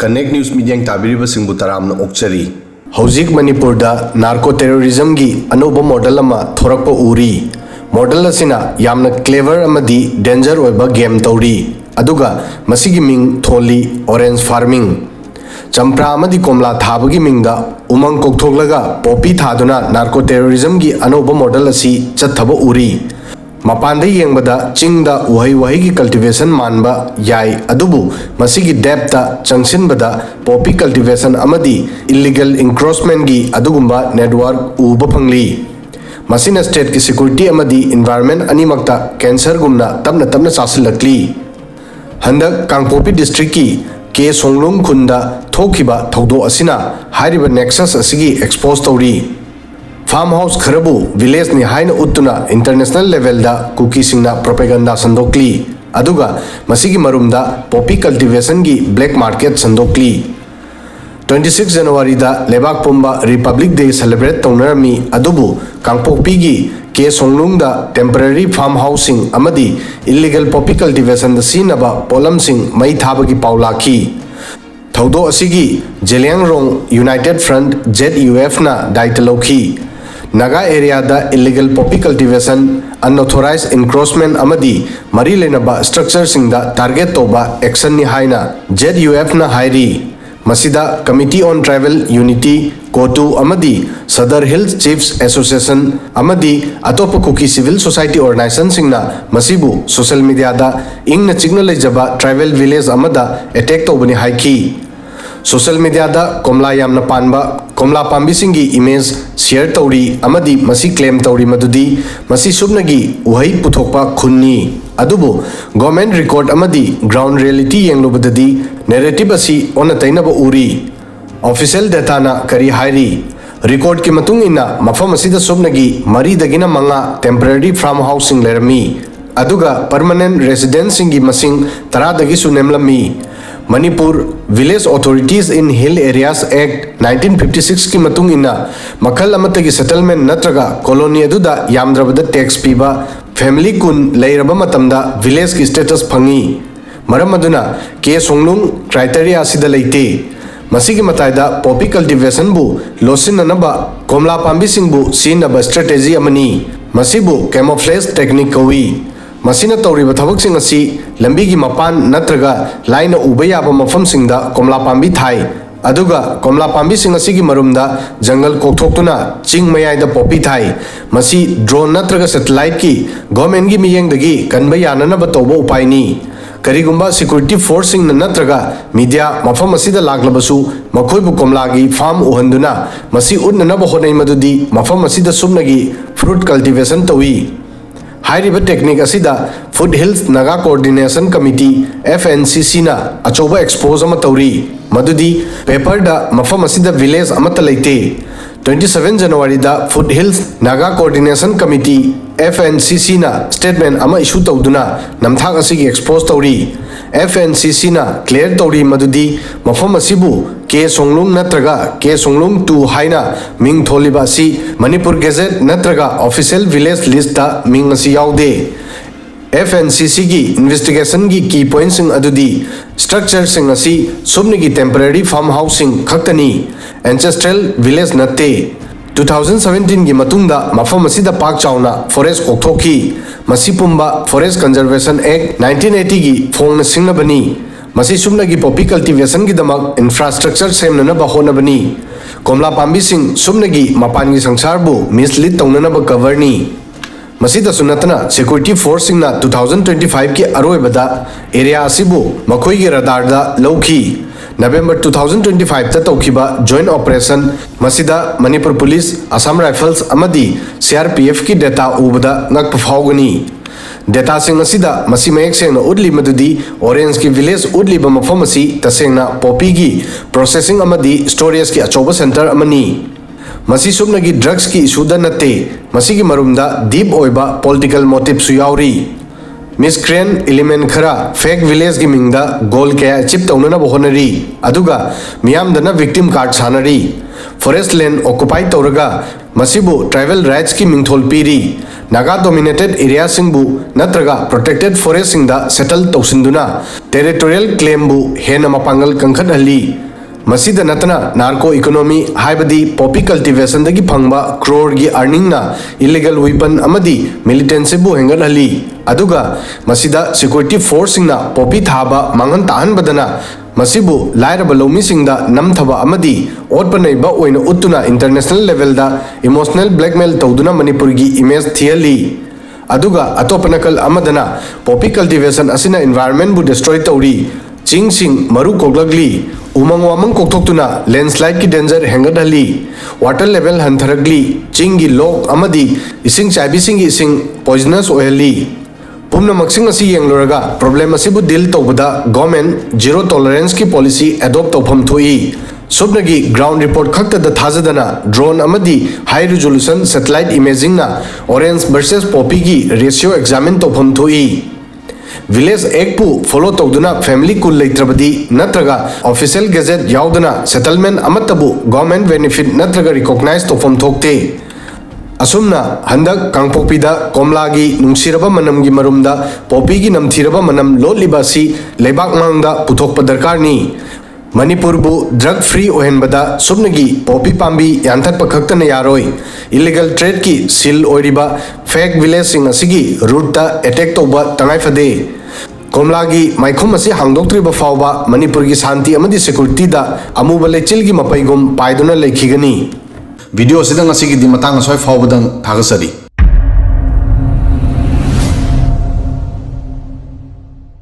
Connect News Media Tabiriba Singbu Taramna Okchari. Hauzik Manipur da narco terrorism gi anoba model ama thorakpa uri. Model asina yamna clever amadi danger oiba game tauri. Aduga masigi ming tholi orange farming. Champra amadi komla thabagi mingda umang kokthoklaga poppy thaduna narco terrorism gi anoba model asi chathaba uri. Mapanda yengbada chingda wahi ki cultivation manba yai adubu masigi depta changsinbada poppy cultivation amadi illegal encroachment gi adugumba network uba phangli. Masina state ki security amadi environment animakta cancer gumna tabna chasilakli. Handak Kangpokpi district ki ke songlung khunda thokiba thaudo asina hairiba nexus asigi expose tauri. Farmhouse kharabu village ni haina uttuna international level da Kuki singna propaganda sandokli. Aduga masigi Marumda poppy cultivation gi black market sandokli. 26 January da Lebak Pumba Republic Day celebrate taunarami adubu Kangpokpi gi ke songlung da temporary farmhousing amadi illegal poppy cultivation da sinaba polam sing mai thabagi paulaki. Thaudo asigi Jeliangrong United Front ZUF na daitaloki. Naga area da illegal poppy cultivation, unauthorized encroachment amadi mari lenaba structure singda target toba action ni haina ZUF na hairi. Masida Committee on Tribal Unity Kotu amadi Sadar Hills Chiefs Association amadi atopa Kuki Civil Society Organization singna masibu social media da ingna chigna lejaba tribal village amada attack tobani haiki. Social media da komla yamna panba komla pambi singi image share tauri amadi masi claim tauri madudi masi subnagi uhai puthokpa khunni adubu government record amadi ground reality yenglobadadi narrative asi ona tainaba uri official data na kari hairi record ki matung ina mafam asida subnagi mari dagina manga temporary farmhousing lerami aduga permanent residence singi masing tara dagi sunemlami. Manipur Village Authorities in Hill Areas Act 1956 ki matung ina makal amatagi settlement natraga colony aduda yamdrabada tax piba family kun leiraba matamda village ki status phangi maram aduna ke songlung criteria asida leite masigi mataida poppy cultivation bu losinanaba komla pambi singbu sinaba strategy amani masibu camouflage technique kawi. Masina tauriba thabak sing asi lambi gi mapan natraga laina uba yaba mafam singda komla pambi thai aduga komla pambi sing asi gi marumda jungle kokthokuna ching mayai da poppy thai masi drone natraga satellite ki government gi miyeng dagi kanba yanana ba toba upai ni karigumba security force sing natraga media mafam asi da laglabasu makhoi bu komlagi farm uhanduna masi unnana ba honai madudi mafam asi da sumnagi fruit cultivation tawi. Hairiba technique asida Foothills Naga Co-ordination Committee FNCC na achoba expose ama tauri madudi paper da mafam asida village amata leite 27 January da Foothills Naga Co-ordination Committee FNCC na statement ama issue tauduna namthak asigi expose tauri FNCC na clear tauri madudi mafam asibu ke songlung natraga ke songlung tu haina ming tholiba si Manipur Gazette natraga official village list da ming asi yaude. FNCC gi investigation gi key points sing adudi structure sing asi subni gi temporary farmhousing khaktani ancestral village natte 2017 gi matungda mafam asida pak chauna forest kokthoki masipumba Forest Conservation Act 1980 gi phongna singna bani masi sumna gi poppy cultivation gi damak infrastructure semna na ba hona bani komla pambi sing sumna gi mapan gi sangsar bu mislead taunana ba cover ni masida sunatana security force singna 2025 ki aroi bada area asibu makhoi gi radar da lowki November 2025 ta taukiba joint operation masida Manipur Police Assam Rifles amadi CRPF ki data ubada ngak phaugani data sing asida masi mayek sengna udli madudi orange ki village udli ba mafam asi tasengna poppy gi processing amadi storage ki achoba center amani masi subna gi drugs ki issue da natte masi gi marumda deep oiba political motive su yauri miscreant element khara fake village gi mingda goal kaya chip taunana bohonari aduga miyam dana victim card sanari forest land occupy tauraga मसिबु tribal rights की मिंथोल पीरी Naga dominated area सिंगबु नत्रगा protected forest सिंगदा settle तौसिंदुना territorial claim बु हेन मपांगल कंखत हली मसीद नतना नार्को इकोनॉमी हाइबदी पॉपी कल्टिवेशन दगी फंगबा क्रोर की अर्निंग ना इलीगल वेपन अमदी मिलिटेंसी बु हेंगल हली अदुगा मसीदा सिक्योरिटी फोर्स सिंगना पॉपी थाबा मांगन ताहन बदना मसिबु लाइरब लौमी सिंगदा नमथबा अमदी ओटपनैबा ओइना उत्तुना इंटरनेशनल लेवल दा इमोशनल ब्लैकमेल तौदुना मणिपुर की इमेज थियली अदुगा अतोपनकल अमदना पॉपी कल्टिवेशन असिना एनवायरनमेंट बु डिस्ट्रॉय तौरी चिंग सिंग मरु कोगलगली उमंग वामंग कोकथोक्तुना लैंडस्लाइड की डेंजर हेंगदहली वाटर लेवल हंथरगली चिंग की लोक अमदी इसिंग चाइबिसिंग की इसिंग पॉइजनस ओहली पुनमक्सिंग असी येंगलोरगा प्रॉब्लम असिबु डील तौबदा गवर्नमेंट जीरो टॉलरेंस की पॉलिसी एडॉप्ट तौफम थोई सुबनगी ग्राउंड रिपोर्ट खक्तदा थाजदना ड्रोन अमदी हाई रिजोल्यूशन सैटेलाइट इमेजिंग ना ऑरेंज वर्सेस पॉपी की रेशियो एग्जामिन तौफम थोई विलेज एक्ट पु फॉलो तौदुना फैमिली कुल लेत्रबदी नत्रगा ऑफिशियल गेजेट याउदना सेटलमेंट अमतबु गवर्नमेंट बेनिफिट नत्रगा रिकॉग्नाइज तौफम थोक्ते असुमना हंदक कांगपोकपीदा कोमलागी नुंगसिरबा मनम की मरुमदा पॉपी की नमथीरबा मनम लोटलिबा सी लेबाक मांगदा पुथोकपा दरकारनी मणिपुर बु ड्रग फ्री ओहेनबदा सुबनगी पॉपी पांबी यांथटपा खक्तना यारोय इलीगल ट्रेड की सील ओइरिबा फेक विलेज सिंग असिगी रूटता अटैक तौबा तंगाइफदे कोमलागी माइखुम असी हांगदोक्त्रिबा फावबा मणिपुर की शांति अमदी सिक्योरिटी दा अमुबा लेचिल की मपैगुम पाइदुना लेखिगनी वीडियो सिदंग असिगी दि मतंग असोय फावबदंग थागसरी